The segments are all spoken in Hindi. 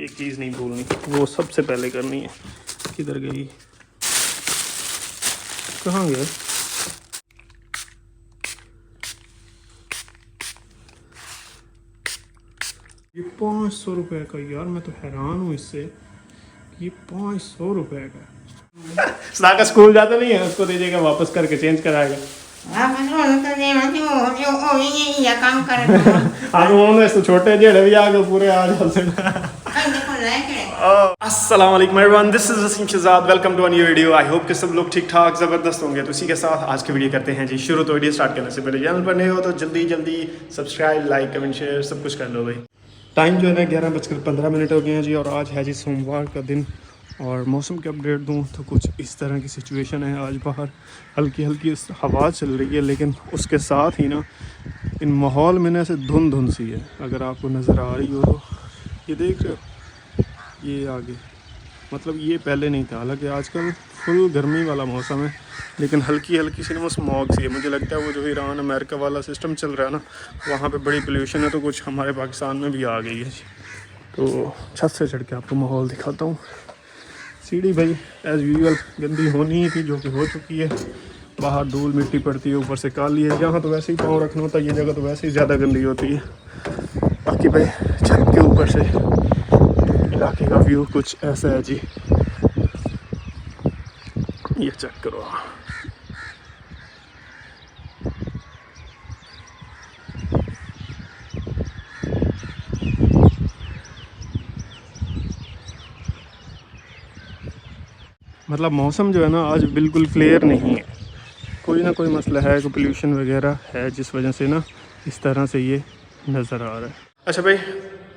एक चीज़ नहीं भूलनी, वो सबसे पहले करनी है। किधर गई, कहाँ गया? ये 500 रुपये का यार, मैं तो हैरान हूँ इससे। ये 500 रुपये का। साका स्कूल जाता नहीं है, उसको दीजिएगा, वापस करके चेंज कराएगा। हाँ तो छोटे जेड़े भी आ गए पूरे आ जाते हैं। अस्सलाम वालेकुम everyone, this is Waseem Shahzad, welcome to a new video. I hope कि सब लोग ठीक ठाक ज़बरदस्त होंगे। तो इसी के साथ आज की वीडियो करते हैं जी शुरू। तो वीडियो स्टार्ट करने से पहले चैनल पर नए हो तो जल्दी जल्दी सब्सक्राइब, लाइक, कमेंट, शेयर सब कुछ कर लो भाई। टाइम जो है ना 11:15 हो गए हैं जी, और आज है जी सोमवार का दिन। और मौसम की अपडेट दूँ तो कुछ इस तरह की सिचुएशन है। आज बाहर हल्की हल्की हवा चल रही है, लेकिन उसके साथ ही ना इन माहौल में ना ऐसे धुंध सी है। अगर आपको नज़र आ रही हो तो ये देख रहे हो, ये आगे मतलब ये पहले नहीं था। हालांकि आजकल फुल गर्मी वाला मौसम है, लेकिन हल्की हल्की सी ना स्मॉग सी है। मुझे लगता है वो जो ईरान अमेरिका वाला सिस्टम चल रहा है ना, वहाँ पे बड़ी पोल्यूशन है, तो कुछ हमारे पाकिस्तान में भी आ गई है। तो छत से चढ़ के आपको माहौल दिखाता हूँ। सीढ़ी भाई एज़ यूजुअल गंदी होनी ही थी, जो कि हो चुकी है। बाहर धूल मिट्टी पड़ती है, ऊपर से काली है। यहाँ तो वैसे ही पाँव रखना होता है, ये जगह तो वैसे ही ज़्यादा गंदी होती है। बाकी भाई छत के ऊपर से इलाके का व्यू कुछ ऐसा है जी, ये चेक करो। मतलब मौसम जो है ना आज बिल्कुल क्लियर नहीं है, कोई ना कोई मसला है, कोई पोल्यूशन वगैरह है, जिस वजह से ना इस तरह से ये नज़र आ रहा है। अच्छा भाई,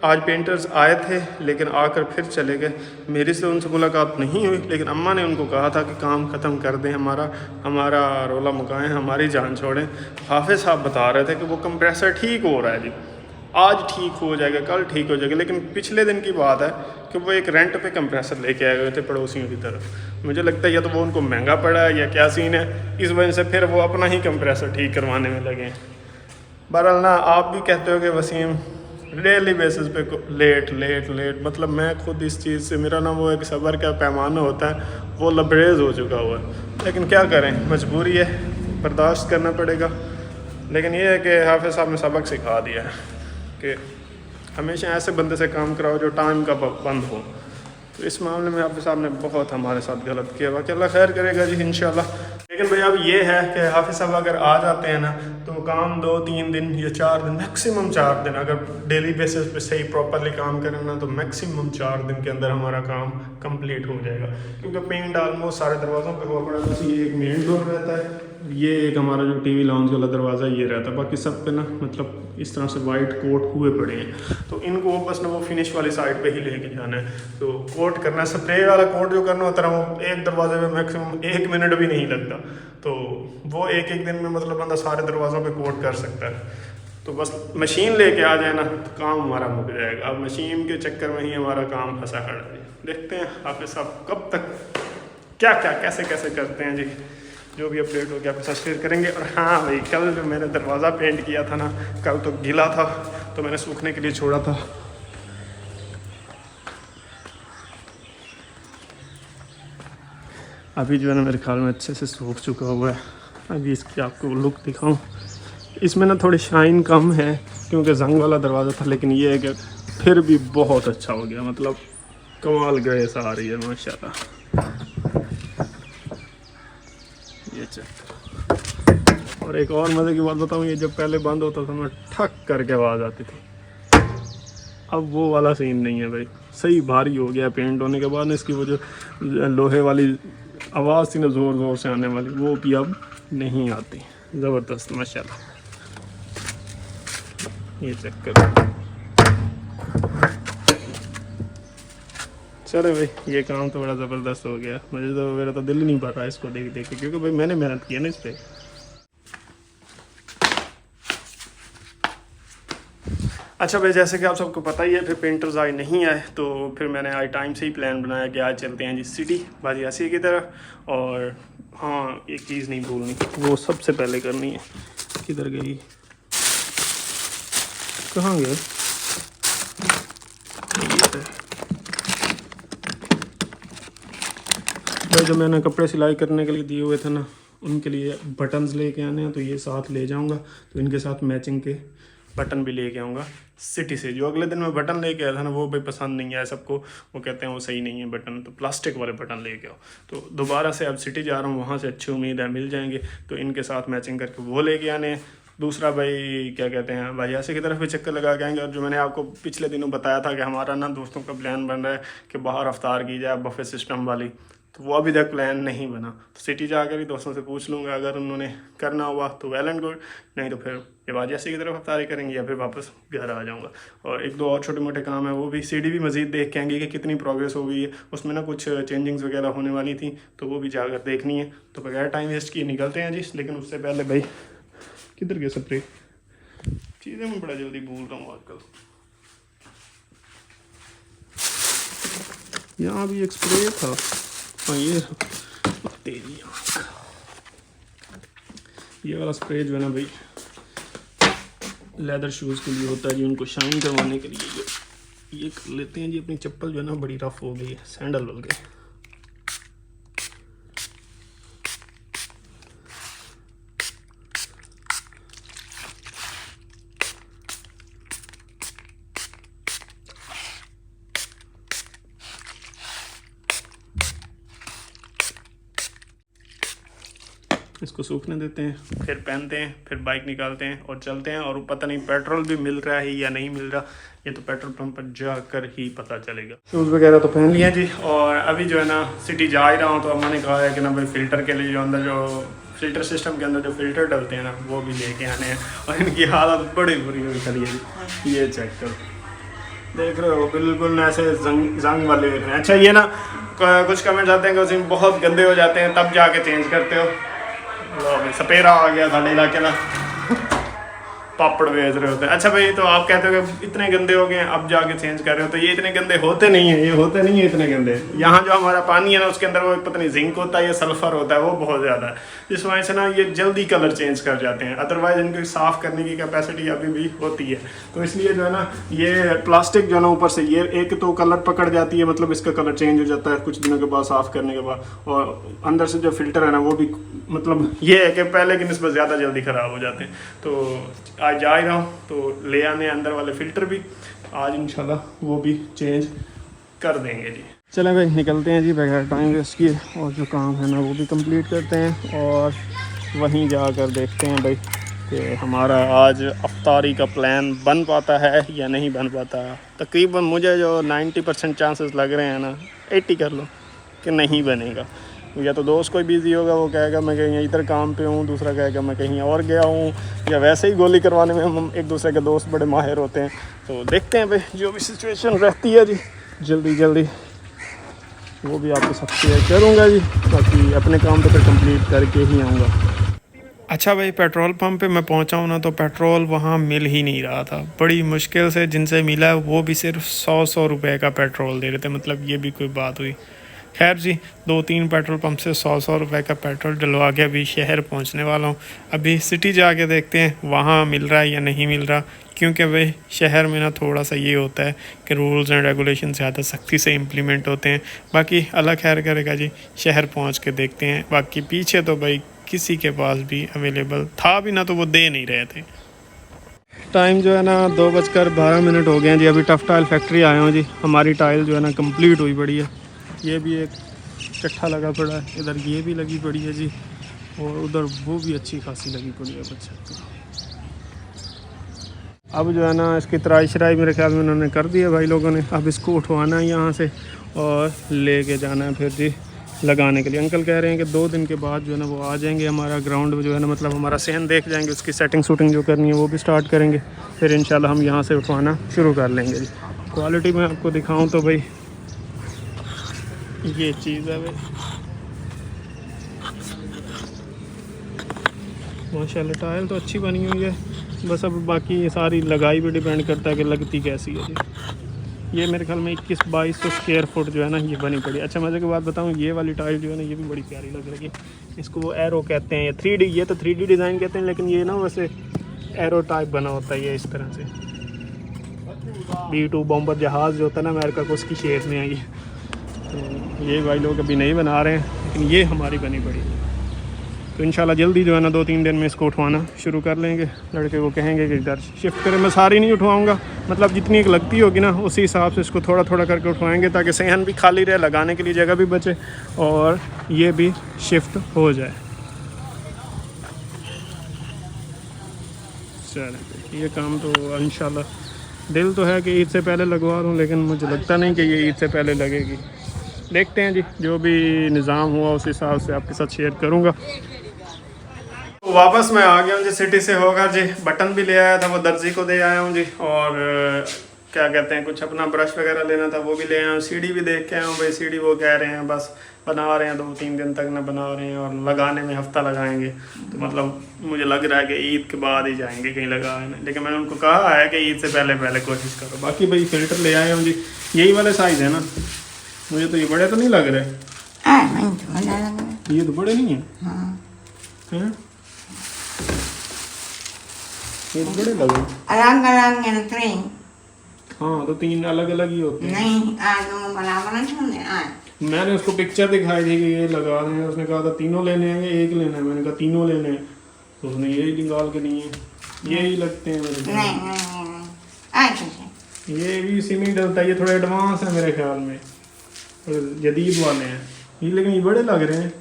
आज पेंटर्स आए थे लेकिन आकर फिर चले गए। मेरी से उनसे मुलाकात नहीं हुई, लेकिन अम्मा ने उनको कहा था कि काम ख़त्म कर दें, हमारा रोला मुकाएं, हमारी जान छोड़ें। हाफिज़ साहब बता रहे थे कि वो कंप्रेसर ठीक हो रहा है जी, आज ठीक हो जाएगा, कल ठीक हो जाएगा। लेकिन पिछले दिन की बात है कि वो एक रेंट पे कंप्रेसर लेके आए हुए थे पड़ोसियों की तरफ। मुझे लगता है या तो वो उनको महंगा पड़ा है या क्या सीन है, इस वजह से फिर वो अपना ही कंप्रेसर ठीक करवाने में लगे। बहरहाल ना, आप भी कहते हो कि वसीम डेली बेसिस पे लेट लेट लेट, मतलब मैं खुद इस चीज़ से, मेरा ना वो एक सब्र का पैमाना होता है, वो लबरेज हो चुका हुआ है। लेकिन क्या करें, मजबूरी है, बर्दाश्त करना पड़ेगा। लेकिन ये है कि हाफिज़ साहब ने सबक सिखा दिया है कि हमेशा ऐसे बंदे से काम कराओ जो टाइम का पाबंद हो। तो इस मामले में हाफिज़ साहब ने बहुत हमारे साथ गलत किया, बाकी अल्लाह खैर करेगा जी इंशाल्लाह। लेकिन भैया अब ये है कि हाफिज़ साहब अगर आ जाते हैं ना, तो काम 2-3 दिन या 4 दिन, मैक्सिमम 4 दिन, अगर डेली बेसिस पे सही प्रॉपरली काम करें ना, तो मैक्सिमम 4 दिन के अंदर हमारा काम कंप्लीट हो जाएगा। क्योंकि पेंट ऑलमोस्ट सारे दरवाज़ों पे हुआ पड़ा, बस ये एक मेन डोर रहता है, ये एक हमारा जो टीवी लाउंज वाला दरवाज़ा ये रहता है, बाकी सब पे ना मतलब इस तरह से वाइट कोट हुए पड़े हैं। तो इनको बस ना वो फिनिश वाली साइड पे ही लेके जाना है, तो कोट करना है। स्प्रे वाला कोट जो करना होता है वो एक दरवाजे में मैक्सिमम 1 मिनट भी नहीं लगता, तो वो एक दिन में मतलब बंदा सारे दरवाज़ों पे कोट कर सकता है। तो बस मशीन लेके आ जाए ना तो काम हमारा मुक जाएगा। अब मशीन के चक्कर में ही हमारा काम फंसा खड़ा है। देखते हैं हाफिज़ साहब कब तक क्या क्या कैसे कैसे करते हैं जी। जो भी अपडेट हो गया आपके साथ शेयर करेंगे। और हाँ भाई, कल जो मैंने दरवाज़ा पेंट किया था ना, कल तो गीला था तो मैंने सूखने के लिए छोड़ा था। अभी जो है ना मेरे ख्याल में अच्छे से सूख चुका हुआ है। अभी इसकी आपको लुक दिखाऊं, इसमें ना थोड़ी शाइन कम है क्योंकि जंग वाला दरवाज़ा था, लेकिन ये है कि फिर भी बहुत अच्छा हो गया, मतलब कमाल ग्रेस आ रही है माशाल्लाह। ये चेक। और एक और मज़े की बात बताऊँ, ये जब पहले बंद होता था ना ठक करके आवाज़ आती थी, अब वो वाला सीन नहीं है भाई। सही भारी हो गया पेंट होने के बाद ना, इसकी वो जो लोहे वाली आवाज़ थी ना ज़ोर ज़ोर से आने वाली, वो भी अब नहीं आती। ज़बरदस्त माशाल्लाह। ये चेक करो। चलो भाई, ये काम तो बड़ा ज़बरदस्त हो गया। मुझे तो मेरा तो दिल नहीं भर रहा है इसको देख देख के, क्योंकि भाई मैंने मेहनत की है ना इस पर। अच्छा भाई, जैसे कि आप सबको पता ही है, फिर पेंटर्स आज नहीं आए, तो फिर मैंने आज टाइम से ही प्लान बनाया कि आज चलते हैं जी सिटी बाजी आसी की तरफ। और हाँ, एक चीज़ नहीं भूलनी, वो सबसे पहले करनी है। किधर गई, कहाँ गए? भाई जो मैंने कपड़े सिलाई करने के लिए दिए हुए थे ना, उनके लिए बटन्स लेके आने हैं, तो ये साथ ले जाऊंगा। तो इनके साथ मैचिंग के बटन भी लेके आऊँगा सिटी से। जो अगले दिन मैं बटन लेके आया था ना, वो भाई पसंद नहीं आया सबको, वो कहते हैं वो सही नहीं है बटन, तो प्लास्टिक वाले बटन लेके आओ। तो दोबारा से अब सिटी जा रहा हूँ, वहाँ से अच्छी उम्मीद है मिल जाएंगे, तो इनके साथ मैचिंग करके वो लेके आने हैं। दूसरा भाई क्या कहते हैं, भाई ऐसे की तरफ भी चक्कर लगा के आएंगे। और जो मैंने आपको पिछले दिनों बताया था कि हमारा ना दोस्तों का प्लान बन रहा है कि बाहर अफ्तार की जाए बफे सिस्टम वाली, तो वो अभी तक प्लान नहीं बना। तो सिटी जाकर ही दोस्तों से पूछ लूँगा, अगर उन्होंने करना हुआ तो वेल एंड गुड, नहीं तो फिर ये बाजियासी की तरफ अफ्तारी करेंगे या फिर वापस घर आ जाऊँगा। और एक दो और छोटे मोटे काम है, वो भी सीडी भी मज़ीद देख के आएंगे कि कितनी प्रोग्रेस हो गई है। उसमें ना कुछ चेंजिंग्स वगैरह होने वाली थी, तो वो भी जाकर देखनी है। तो बगैर टाइम वेस्ट किए निकलते हैं जी। लेकिन उससे पहले भाई किधर गए स्प्रे, चीज़ें मैं बड़ा जल्दी भूल रहा हूँ आजकल। यहाँ भी एक स्प्रे था, हाँ ये तेरी आँख, ये वाला स्प्रे जो है ना भाई लेदर शूज़ के लिए होता है जी, उनको शाइन करवाने के लिए ये कर लेते हैं जी। अपनी चप्पल जो है ना बड़ी रफ हो गई है, सैंडल बन गए। इसको सूखने देते हैं, फिर पहनते हैं, फिर बाइक निकालते हैं और चलते हैं। और पता नहीं पेट्रोल भी मिल रहा है या नहीं मिल रहा, ये तो पेट्रोल पंप पर जाकर ही पता चलेगा। शूज़ वगैरह तो पहन लिए जी, और अभी जो है ना सिटी जा ही रहा हूँ। तो अम्मा ने कहा है कि ना भाई फ़िल्टर के लिए जो अंदर जो फ़िल्टर सिस्टम के अंदर जो फ़िल्टर डलते हैं ना, वो भी लेके आने हैं। और इनकी हालत बड़ी बुरी हुई खड़ी है जी, ये चेक करो, देख रहे हो बिल्कुल ऐसे जंग वाले। अच्छा ये ना कुछ कमेंट्स आते हैं कि उसमें बहुत गंदे हो जाते हैं, तब जाके चेंज करते हो। सपेरा आ गया साढ़े इलाके ना, पापड़ बेच रहे होते हैं। अच्छा भाई, तो आप कहते हो कि इतने गंदे हो गए अब जाके चेंज कर रहे हो, तो ये इतने गंदे होते नहीं है, ये होते नहीं है इतने गंदे। यहाँ जो हमारा पानी है ना, उसके अंदर वो पता नहीं जिंक होता है या सल्फर होता है, वो बहुत ज़्यादा है, जिस वजह से ना ये जल्दी कलर चेंज कर जाते हैं। अदरवाइज इनको साफ़ करने की कैपेसिटी अभी भी होती है। तो इसलिए जो है ना ये प्लास्टिक जो है ना ऊपर से ये एक तो कलर पकड़ जाती है, मतलब इसका कलर चेंज हो जाता है कुछ दिनों के बाद साफ़ करने के बाद। और अंदर से जो फिल्टर है ना, वो भी मतलब ये है कि पहले की निस्बत ज़्यादा जल्दी ख़राब हो जाते हैं। तो आज जा ही रहा हूँ, तो ले आने अंदर वाले फ़िल्टर भी आज इंशाल्लाह वो भी चेंज कर देंगे जी। चलें भाई निकलते हैं जी बगैर टाइम वेस्ट किए, और जो काम है ना वो भी कंप्लीट करते हैं, और वहीं जाकर देखते हैं भाई कि हमारा आज अफ्तारी का प्लान बन पाता है या नहीं बन पाता। तकरीबन मुझे जो 90% चांसेस लग रहे हैं ना, 80 कर लो कि नहीं बनेगा। या तो दोस्त कोई बिज़ी होगा, वो कहेगा मैं कहीं इधर काम पे हूँ, दूसरा कहेगा मैं कहीं और गया हूँ, या वैसे ही गोली करवाने में हम एक दूसरे के दोस्त बड़े माहिर होते हैं। तो देखते हैं भाई, जो भी सिचुएशन रहती है जी, जल्दी वो भी आपके साथ शेयर करूँगा जी। बाकी अपने काम तो फिर कंप्लीट करके ही आऊँगा। अच्छा भाई, पेट्रोल पंप पे मैं पहुंचा हूं ना, तो पेट्रोल वहां मिल ही नहीं रहा था। बड़ी मुश्किल से जिनसे मिला, वो भी सिर्फ 100 रुपए का पेट्रोल दे रहे थे। मतलब ये भी कोई बात हुई। खैर जी, 2-3 पेट्रोल पंप से 100 रुपए का पेट्रोल डलवा के अभी शहर पहुंचने वाला हूं। अभी सिटी जाके देखते हैं वहाँ मिल रहा है या नहीं मिल रहा, क्योंकि भाई शहर में ना थोड़ा सा ये होता है कि रूल्स एंड रेगुलेशन ज़्यादा सख्ती से इम्प्लीमेंट होते हैं। बाकी अल्लाह खैर करेगा जी, शहर पहुँच के देखते हैं। बाकी पीछे तो भाई किसी के पास भी अवेलेबल था भी ना, तो वो दे नहीं रहे थे। टाइम जो है ना 2:12 हो गए हैं जी। अभी टफ टाइल फैक्ट्री आए हैं जी। हमारी टाइल जो है ना कंप्लीट हुई पड़ी है। ये भी एक चट्ठा लगा पड़ा है, इधर ये भी लगी पड़ी है जी, और उधर वो भी अच्छी खासी लगी पड़ी है बच्चा। अब जो है ना इसकी तराई शराई मेरे ख्याल में उन्होंने कर दी है भाई लोगों ने। अब इसको उठवाना है यहाँ से और लेके जाना है फिर जी लगाने के लिए। अंकल कह रहे हैं कि 2 दिन के बाद जो है ना वो आ जाएंगे। हमारा ग्राउंड जो है ना, मतलब हमारा सहन देख जाएंगे, उसकी सेटिंग शूटिंग जो करनी है वो भी स्टार्ट करेंगे। फिर इंशाल्लाह हम यहाँ से उठवाना शुरू कर लेंगे जी। क्वालिटी में आपको दिखाऊँ तो भाई ये चीज़ है भाई, माशाल्लाह टाइल तो अच्छी बनी हुई है। बस अब बाकी ये सारी लगाई भी डिपेंड करता है कि लगती कैसी है जी। ये मेरे ख्याल में 21-2200 स्क्वायर फुट जो है ना ये बनी पड़ी। अच्छा मज़े की बात बताऊँ, ये वाली टाइल जो है ना ये भी बड़ी प्यारी लग रही है। इसको वो एरो कहते हैं, ये 3D, ये तो 3D डिज़ाइन कहते हैं, लेकिन ये ना वैसे एरो टाइप बना होता है ये इस तरह से। B2 बॉम्बर जहाज़ जो होता है ना अमेरिका को, उसकी शेप में है ये। तो ये भाई लोग अभी नहीं बना रहे हैं, लेकिन ये हमारी बनी पड़ी है। तो इंशाल्लाह जल्दी जो है ना 2-3 दिन में इसको उठवाना शुरू कर लेंगे। लड़के को कहेंगे कि इधर शिफ्ट करें। मैं सारी नहीं उठवाऊंगा, मतलब जितनी एक लगती होगी ना उसी हिसाब से इसको थोड़ा थोड़ा करके उठवाएंगे, ताकि सहन भी खाली रहे, लगाने के लिए जगह भी बचे और ये भी शिफ्ट हो जाए। चलिए, ये काम तो इंशाल्लाह दिल तो है कि ईद से पहले लगवा दूँ, लेकिन मुझे लगता नहीं कि ये ईद से पहले लगेगी। देखते हैं जी, जो भी निज़ाम हुआ उस हिसाब से आपके साथ शेयर करूँगा। तो वापस मैं आ गया हूँ जी सिटी से होकर जी। बटन भी ले आया था, वो दर्जी को दे आया हूँ जी। और क्या कहते हैं, कुछ अपना ब्रश वगैरह लेना था, वो भी ले आया हूँ। सीढ़ी भी देख के आया हूँ भाई। सीढ़ी वो कह रहे हैं बस बना रहे हैं, 2-3 दिन तक ना बना रहे हैं, और लगाने में हफ्ता लगाएंगे। तो मतलब मुझे लग रहा है कि ईद के बाद ही जाएंगे कहीं लगाने। लेकिन मैंने उनको कहा है कि ईद से पहले कोशिश करो। बाकी भाई फ़िल्टर ले आए हूँ जी, यही वाले साइज़ है ना। मुझे तो ये बड़े तो नहीं लग रहे। ये तो बड़े नहीं है। हैं? ये तो बड़े लग रहे। हाँ, तो 3 अलग अलग ही होते हैं। मैंने उसको पिक्चर दिखाई थी कि ये लगा रहे हैं। उसने कहा था तीनों लेने हैं, एक लेना है। मैंने कहा तीनों लेने हैं, तो उसने यही निकाल के दिए। यही लगते हैं मेरे को। ये भी इसी में डलता है। ये थोड़ा एडवांस है मेरे ख्याल में, जदीद वाले हैं ये, लेकिन ये बड़े लग रहे हैं।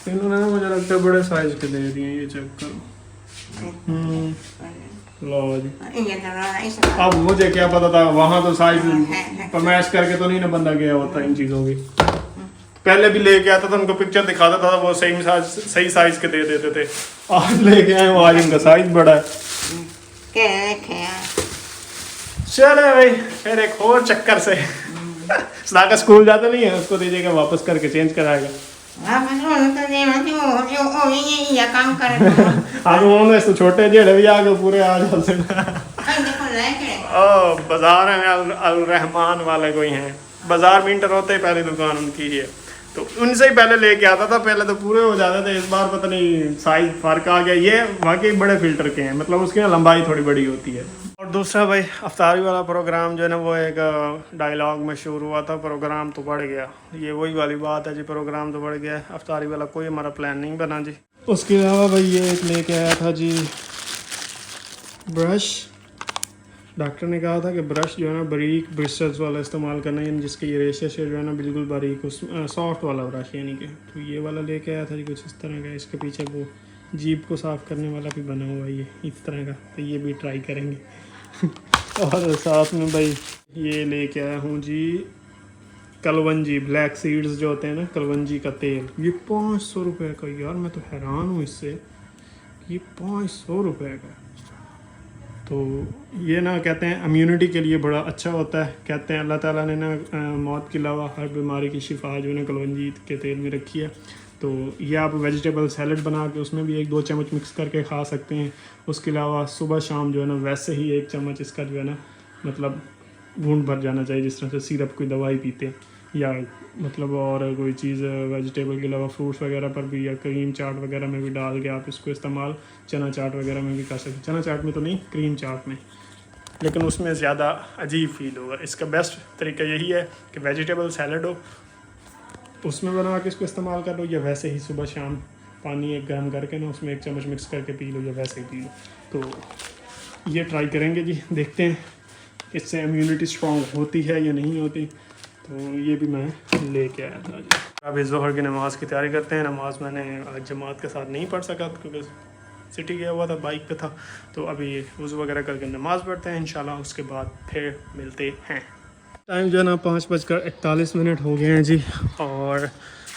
इन्होंने ना मुझे लगता है बड़े साइज के दे दिए। ये चेक करो। लो जी। अब मुझे क्या पता था, वहाँ तो साइज फरमाइश करके तो नहीं ना बंदा गया होता इन चीज़ों की। पहले भी लेके आता था, उनको पिक्चर दिखाता था, वो सही साइज के दे देते थे। आज लेके आए वो, आज इनका साइज बड़ा है। चलो भाई, फिर एक और चक्कर से सदाका स्कूल जाता नहीं है, उसको दीजिएगा, वापस करके चेंज कराएगा। तो छोटे जेड़े भी आगे पूरे आ जाते बाजार में अल रहमान वाले कोई हैं, बाजार में इंटर होते ही पहली दुकान उनकी ही है, तो उनसे ही पहले लेके आता था। पहले तो पूरे हो जाते थे, इस बार पता नहीं साइज फर्क आ गया। ये वाकई बड़े फिल्टर के हैं, मतलब उसकी ना लंबाई थोड़ी बड़ी होती है। और दूसरा भाई, अफ्तारी वाला प्रोग्राम जो है ना, वो एक डायलॉग में शुरू हुआ था, प्रोग्राम तो बढ़ गया। ये वही वाली बात है जी, प्रोग्राम तो बढ़ गया। अफ्तारी वाला कोई हमारा प्लान नहीं बना जी। उसके अलावा भाई ये एक लेके आया था जी ब्रश। डॉक्टर ने कहा था कि ब्रश जो है ना बारीक ब्रिस्टल्स वाला इस्तेमाल करना है, जिसके ये रेशे से जो है ना बिल्कुल बारीक, सॉफ्ट वाला ब्रश यानी कि। तो ये वाला लेके आया था जी, कुछ इस तरह का। इसके पीछे वो जीप को साफ़ करने वाला भी बना हुआ है ये इस तरह का, तो ये भी ट्राई करेंगे। और साथ में भाई ये लेके आया हूँ जी कलवंजी, ब्लैक सीड्स जो होते हैं ना, कलवंजी का तेल। ये 500 रुपये का। यार मैं तो हैरान हूँ इससे, ये 500 रुपये का। तो ये ना कहते हैं इम्यूनिटी के लिए बड़ा अच्छा होता है। कहते हैं अल्लाह ताला ने ना मौत के अलावा हर बीमारी की शिफा जो है ना कलवंजी के तेल में रखी है। तो ये आप वेजिटेबल सैलड बना के उसमें भी 1-2 चम्मच मिक्स करके खा सकते हैं। उसके अलावा सुबह शाम जो है ना वैसे ही 1 चम्मच इसका जो है ना मतलब घूंट भर जाना चाहिए, जिस तरह से सिरप कोई दवाई पीते हैं, या मतलब और कोई चीज़ वेजिटेबल के अलावा फ्रूट्स वगैरह पर भी, या क्रीम चाट वगैरह में भी डाल के आप इसको इस्तेमाल चना चाट वगैरह में भी कर सकते हैं। चना चाट में तो नहीं, क्रीम चाट में, लेकिन उसमें ज़्यादा अजीब फील होगा। इसका बेस्ट तरीका यही है कि वेजिटेबल सैलड हो, उसमें बना के इसको इस्तेमाल कर लो, या वैसे ही सुबह शाम पानी एक गर्म करके ना उसमें 1 चम्मच मिक्स करके पी लो, या वैसे ही पी लो। तो ये ट्राई करेंगे जी, देखते हैं इससे इम्यूनिटी स्ट्रॉन्ग होती है या नहीं होती। तो ये भी मैं लेके आया था जी। अभी ज़ोहर की नमाज़ की तैयारी करते हैं। नमाज़ मैंने आज जमात के साथ नहीं पढ़ सका क्योंकि सिटी गया हुआ था, बाइक पे था। तो अभी वज़ू वगैरह करके नमाज़ पढ़ते हैं इंशाल्लाह, उसके बाद फिर मिलते हैं। टाइम जो है ना 5:41 हो गए हैं जी, और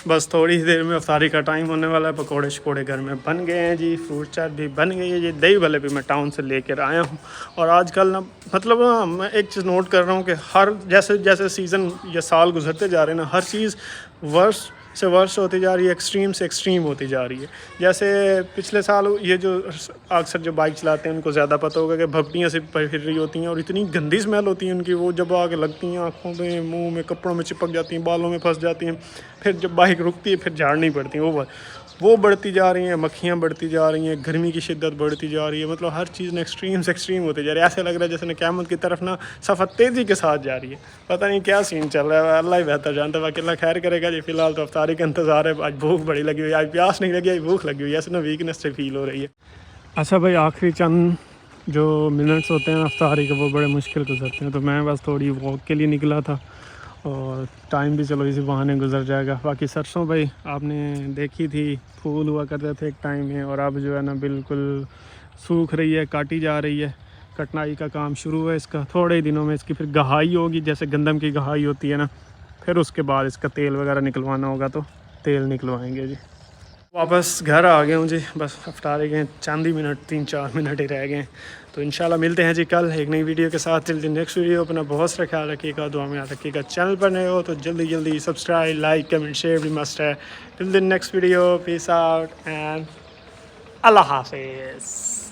बस थोड़ी ही देर में अफ्तारी का टाइम होने वाला है। पकोड़े शकोड़े घर में बन गए हैं जी, फ्रूट चाट भी बन गई है जी, दही भले भी मैं टाउन से लेकर आया हूँ। और आजकल ना मतलब ना मैं एक चीज़ नोट कर रहा हूँ कि हर जैसे जैसे सीज़न या साल गुजरते जा रहे हैं ना, हर चीज़ वर्ष से वर्ष होती जा रही है, एक्सट्रीम से एक्सट्रीम होती जा रही है। जैसे पिछले साल ये जो अक्सर जो बाइक चलाते हैं उनको ज़्यादा पता होगा कि भपटियाँ से फिर रही होती हैं, और इतनी गंदी स्मेल होती है उनकी, वो जब आके लगती हैं आँखों में, मुंह में, कपड़ों में चिपक जाती हैं, बालों में फंस जाती हैं। फिर जब बाइक रुकती है फिर झाड़नी पड़ती है। वो वो बढ़ती जा रही हैं, मक्खियाँ बढ़ती जा रही हैं, गर्मी की शिद्दत बढ़ती जा रही है। मतलब हर चीज़ ना एक्सट्रीम से एक्सट्रीम होती जा रही है। ऐसे लग रहा है जैसे ना क़यामत की तरफ ना सफ़र तेज़ी के साथ जा रही है। पता नहीं क्या सीन चल रहा है, अल्लाह ही बेहतर जानता है। बाकी अल्लाह खैर करेगा जी। फ़िलहाल तो अफ्तारी का इंतज़ार है। आज भूख बड़ी लगी हुई है, आज प्यास नहीं लगी, आज भूख लगी हुई है। ऐसे ना वीकनेस से फील हो रही है। अच्छा भाई, आखिरी चंद जो मिनट्स होते हैं अफ्तारी के, वो बड़े मुश्किल गुजरते हैं। तो मैं बस थोड़ी वॉक के लिए निकला था और टाइम भी चलो इसी बहाने गुजर जाएगा। बाकी सरसों भाई आपने देखी थी, फूल हुआ करते थे एक टाइम में, और अब जो है ना बिल्कुल सूख रही है, काटी जा रही है। कटनाई का काम शुरू है इसका, थोड़े ही दिनों में इसकी फिर गहाई होगी, जैसे गंदम की गहाई होती है ना। फिर उसके बाद इसका तेल वगैरह निकलवाना होगा, तो तेल निकलवाएंगे जी। वापस घर आ गया हूँ जी। बस अफ्तारी के चंद ही मिनट, 3-4 मिनट ही रह गए। तो इंशाल्लाह मिलते हैं जी कल एक नई वीडियो के साथ। टिल द नेक्स्ट वीडियो, अपना बहुत सारा ख्याल रखिएगा, दुआ में याद रखिएगा। चैनल पर नए हो तो जल्दी जल्दी सब्सक्राइब, लाइक, कमेंट, शेयर भी मस्ट है। Till the next video, peace out and अल्लाह हाफिज़।